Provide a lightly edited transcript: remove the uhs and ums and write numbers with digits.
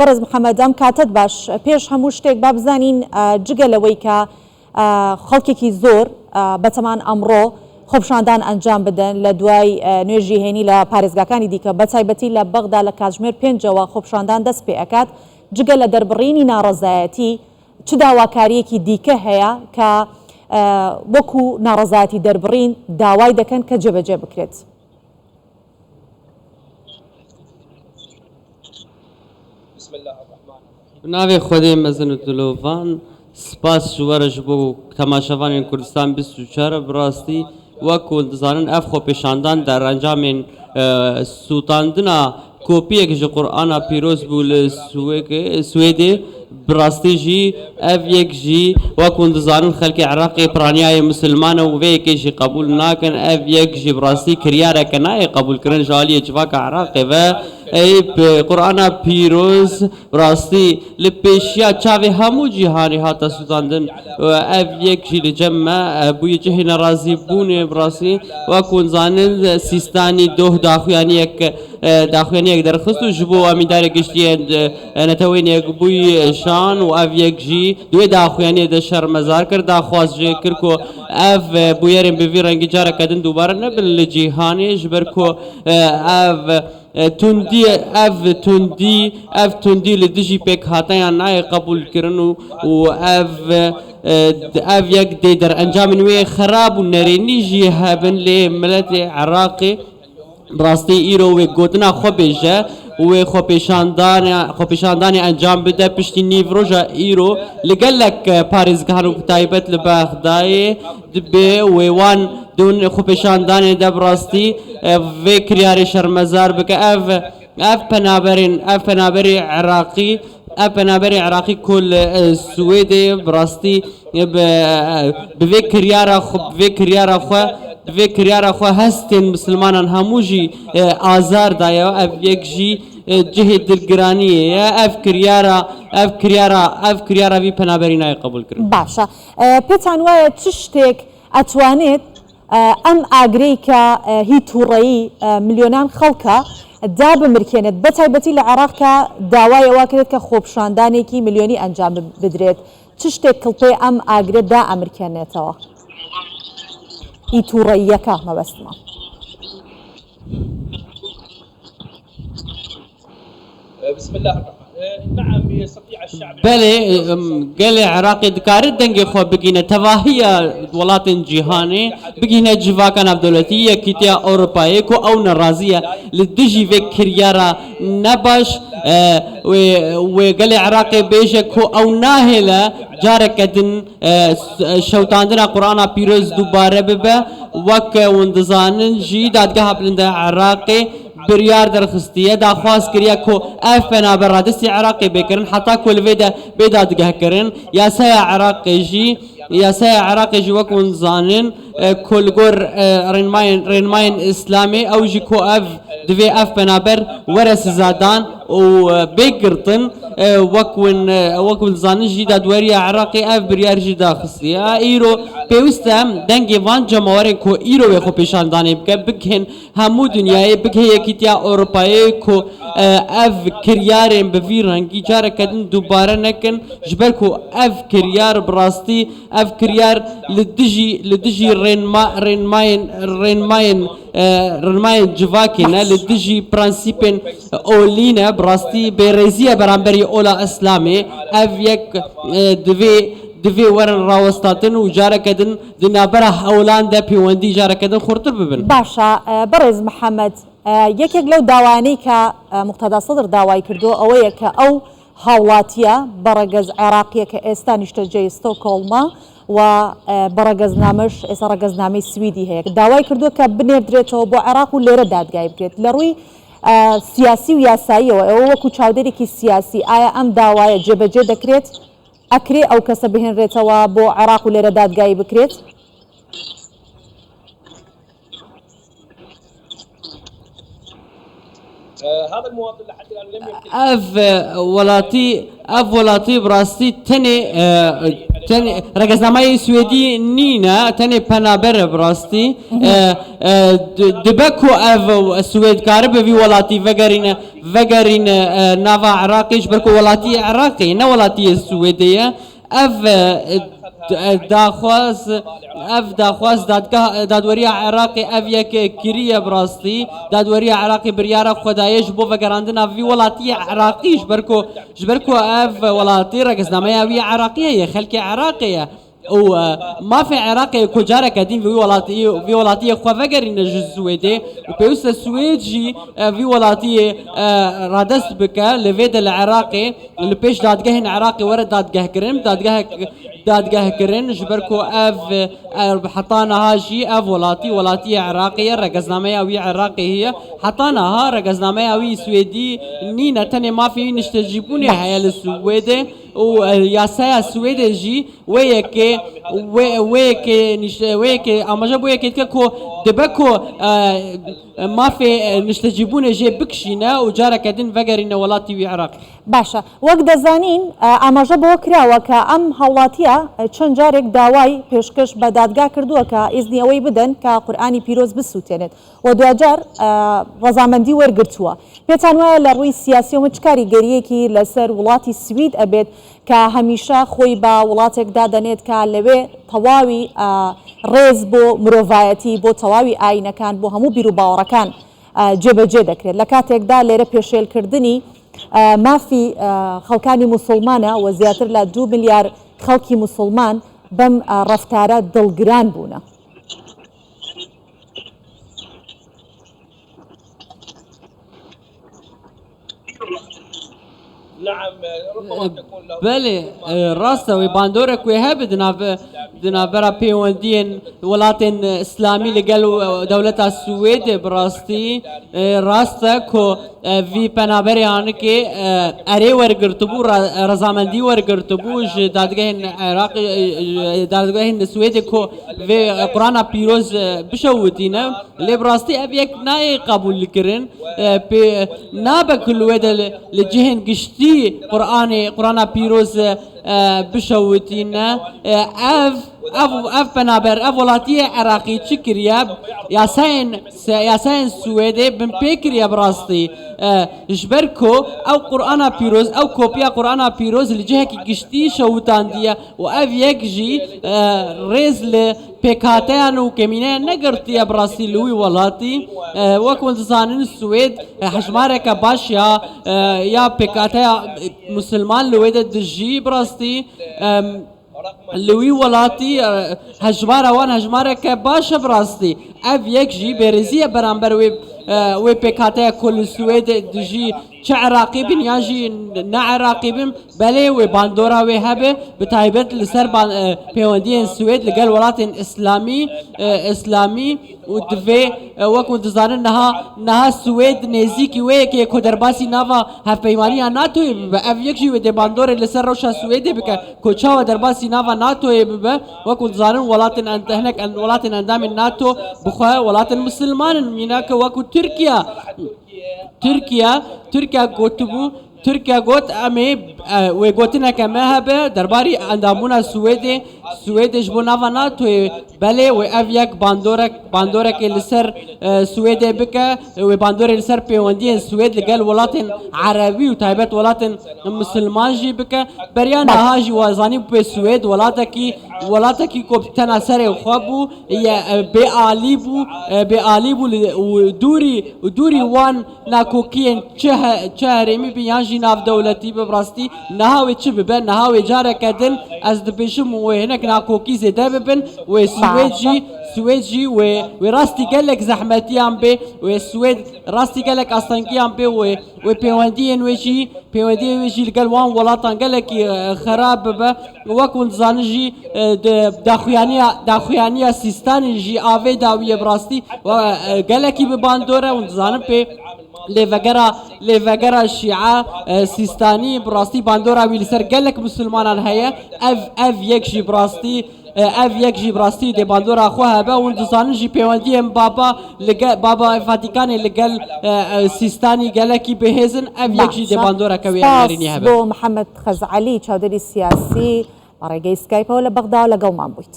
بەڕێز محەممەد ئەم کاتت باش پێش هەموو شتێک با بزانین جگە لەوەی کە خەڵکێکی زۆر بەتەمان ئەمڕۆ خۆپشاندان ئەنجام بدەن لە دوای نوێژی هێنی لە پارێزگاکانی دیکە بەتایبەتی لە بەغدا لە کاتژمێر 5ەوە خۆپشاندان دەست پێ ئەکات جگە لە دەربڕینی ناڕەزایەتی چ داواکاریەکی دیکە هەیە کە وەکو ناڕەزایەتی دەربڕین داوای دەکەن کە جێبەجێ بکرێت. ناوێ خودێ مەزن و دلۆڤان سپاس ژوەرەش بۆ تەماشەوانین کوردستان 24 بڕاستی وەکو دەزانن ئەف خۆپێشاندان دەرئەنجامێن سووتاندنا کۆپیەک ji قورئانا پیرۆز بوو لە سوێدێ بڕاستی ژی ئەv یەک ژی وەکو دەزانن خەڵکی عێراقی پرانیایە مسلمانە و vê yekê قبول ناکەن ئەv یەک ژی بڕاستی کریارێکە نایە قبولکردن ji aliyê civaka عێراقê ve قورئانا پیرۆز بڕاستی li pêşiya çavê hemû cîhanê hata sûtandin ev yek jî li cem me bûye cihê nerazîbûnê birastî wekû zanin sîstanî doh daxuyaniyek derxist û ji bo amîdarê giştiyê netewêniyek bûyî şan û ev yek jî duê daxuyaniyê de şermezar kir daxwaz jê kir ku ev bûyerên bi vî rengî careke din dûbare nebin li cîhanê ji ber ku ev tundî li dijî pêk hatayan nayê qebûlkirin û ev yek dê derencamên wê xerab û nerênî jî hebin lê miletê Iraqê birastî îro wê gotina xwe bêje wê xwepêşandanê encam bide piştî nîvroja îro li gelek parêzgehan û taybet li Bexdayê dibe wê wan xwepêşandanê de birastî vê kiryarê şermezar bike ev penaberê Iraqî ku li Swêdê birastî bi vê kiryara xwe hestên misilmanan hemû jî azar daye ev yek jî cihê dilgiraniyê ye ev kiryara vî penaberî nayê qebûlkirin. باشە پێتان وایە چ شتێک ئەتوانێت ئەم ئاگرەی کە هی تووڕەیی ملیۆنان خەڵکە دا بمرکێنێت بەتایبەتی لە عێراق کە داوای ئەوە کرێت کە خۆپشاندانێکی ملیۆنی ئەنجام بدرێت چ شتێک کڵپێ ئەم ئاگرە دا ئەمرکێنێتەوە هی تووڕەییەکە مەبەستمە. بسم الله الرحمن نعم يستطيع الشعب بله gelê Iraqê dikarin dengê xwe bigîne tevahiya welatên cîhanê bigîne civaka navdewletî Yekîtiya Ewropayê ku ew nerazî ye li dijî vê kiryara nebaş wê gelê Iraqê bêje ku ew nahêle careke din şewtandina Qur'ana pîroz dubare bibe wek hûn dizanin jî dadgeha bilind Iraqê biryar derxistiye daxwaz kiriye ku ev penaber radistî Iraqê bêkirin heta ku li vê de bêdadgehkirin yasaya Iraqê jî wek hûn zanin ku li gor rênmayên Îslamê ew jî ku ev divê ev penaber were sizadan û bêgirtin wek hûn zanin jî dadweriya Iraqê ev biryar jî daxistiye îro pêwîst e em dengê van cemawarên ku îro wê xwepêşandanê bike bikin hemû dunyayê bike Yekîtiya Ewropayê ku ev kiryarên bi vî rengî careke din dubare nekin ji ber ku ev kiryar birastî ev kiryar li dijî rênmayên civakê ne li dijî prensîpên olî ne birastî bêrêziya beramberî ola Îslamê ev yek divê werin rawistatin û careke din di navbera hewlan de pêwendî careke din xurtir bibin. باشە بەڕێز محەممەد یەکێک لەو داوانەی کە موقتەدا سەدر داوای کردو ئەوەیە کە ئەو هاوڵاتیە بەڕەگەز عێراقیە کە ئێستا نیشتەجێی ستۆکۆڵمە و بەڕەگەزنامەش ئێستا ڕەگەزنامەی سویدی هەیە داوای کردووە کە بنێردرێتەوە بۆ عێراق و لێرە دادگای بکرێت لە ڕووی سیاسی و یاساییەوە ئەوە وەکو چاودێرێکی سیاسی ئایا ئەم داوایە جێبەجێ دەکرێت ئەکرێ ئەو کەسە بهێنرێتەوە بۆ عێراق و لێرە دادگای بکرێت؟ هذا المواطن لحد الان لم يمكن ev welatî birastî tenê تاني رقصنامه سويدي نينا تاني بنابر براستي دبكو اف سويد كارب في ولاتي فقرين نافا عراقي جبركو ولاتي عراقي نا ولاتي السويديه اف داخواز دادوري عراقي اف يك كريه براستي دادوري عراقي بريارة خدايش بو فقراندنا في ولاتي عراقي جبركو اف ولاتي رقصنامه وي عراقيه خلكي عراقيه وما في عراقي كجارة كدين في ولاتي خوفقرين السويدي وبيوست السويد جي في ولاتي رادست بكا لفيد العراقي اللي بيش دادقهن عراقي ورد دادقه كرين جبركو اف حطانا هاجي اف ولاتي عراقية رقصنامه وي عراقي هي حطاناها رقصنامه وي سويدي نينا تاني ما في نشتجيبوني هيا السويدي وياسايا السويدي جي ويكي اما جابو يكي تكو دبكو ما في نشتجيبوني جي بكشينا وجارة كدين فقرين ولاتي وي عراقي باشا وەک دەزانین ئاماژە بۆ کراوە کە ئەم هاوڵاتیە چەند جارێک داوای پێشکەش بە دادگا کردووە کە ئیزنی ئەوەی بدەن کە قورئانی پیرۆز بسووتێنێت و دوجار ڕەزامەندی وەرگرتووە. پێتان وایە لە ڕووی سیاسی و کاریگەریەکی لەسەر وڵاتی سوید ئەبێت کە هەمیشە خۆی بە وڵاتێکدا دەنێت کە لەوێ تەواوی ڕێز بۆ مرۆڤایەتی بۆ تەواوی ئاینەکان بۆ هەموو بیر و باوەڕەکان جێبەجێ دەکرێت لە کاتێکدا لێرە پێشێلکردنی مافی خەڵکانی موسڵمانە و زیاتر لە 2 ملیار خەڵکی موسڵمان بەم ڕەفتارە دڵگران بوونە. نعم ربما تكون له بله راسته وباندورك وهاب دنا برا بيوندين ولاتن اسلامي لقال دولة السويد براستي راسته كو في بنابري عنك اري ورقرتبو رزامندي ورقرتبو دادگهن عراق دادگهن السويد كو في قرآن بيروز بشوتينا اللي براستي ابيك ناي قبول لكرن نابك الويد لجهن قشتي قرآن بيروز بشوتينا اف بنابر اف ولاتي عراقي تشكريا يا ساين سويدي بن بيكريا براستي جبركو او قرآن بيروز او كوبيا قرآن بيروز لجهك قشتي شوتان ديا واف يكجي ريز بيكاتيان وكمينين نقرتي براسي لوي ولاتي وكون زانين السويد حجمارك باش يا بيكاتيا مسلمان لويد الدجي براستي لوي ولاتي هجمارة وان هجمارك باش براستي اف يكجي برزية برامبر وي بيكاتيا كل السويد دجي چه عراقي بن ياجي نا عراقي بن بلي وباندورا وهبه بتايبت لسر بيوندين السويد لقال ولات اسلامي ودفي وكو دزارن نها السويد نزيكي ويكي كودرباسي نافا هف بيمانيا ناتو اف يكجي ودي باندورا لسر روشا السويد بك كوچا ودرباسي نافا ناتو وكو دزارن ولات انت هناك ولات اندام الناتو بخوا ولات المسلمان ميناك وكو تركيا قوتبو تركيا قوت امي وقوتنا كما هبه درباري اندامونا سويد جبو نافاناتو بله وافيك باندورك لسر سويد بك وباندور لسر بيوندين سويد لقال ولاتن عربي وتايبت ولاتن مسلمان جي بك بريان هاجي وزاني بي سويد ولاتكي كوبتنا سر خوابو يا بآليبو ودوري وان ناكوكين چهرمي بيانجي ناف دولتي ببراستي نهاوي چه ببن نهاوي جاره كدن از دبشم وهناك ناكوكي زده ببن سويدجي وراستي قالك زحمتي ام بي وسويد راستي قالك اصلا ام بي وبيوندين ويجي قال وان ولاطن قالك خراب ب وكون زانجي داخوانيا سيستان جي افي داويه براستي قالك بباندوره ونزان بي لفقرا الشيعة سيستاني براستي باندورا ويلسر قالك مسلمان هيا اف يكشي براستي دي باندورا خوها با وندزان جي بيوندي بابا فاتيكاني لقال سيستاني قالك بهزن اف يكشي دي باندورا كوي امريني هبا بو محمد خزعلي چاودري سياسي بە ڕێگەی سکایپەوە لە بەغدا لەگەڵمان بوویت.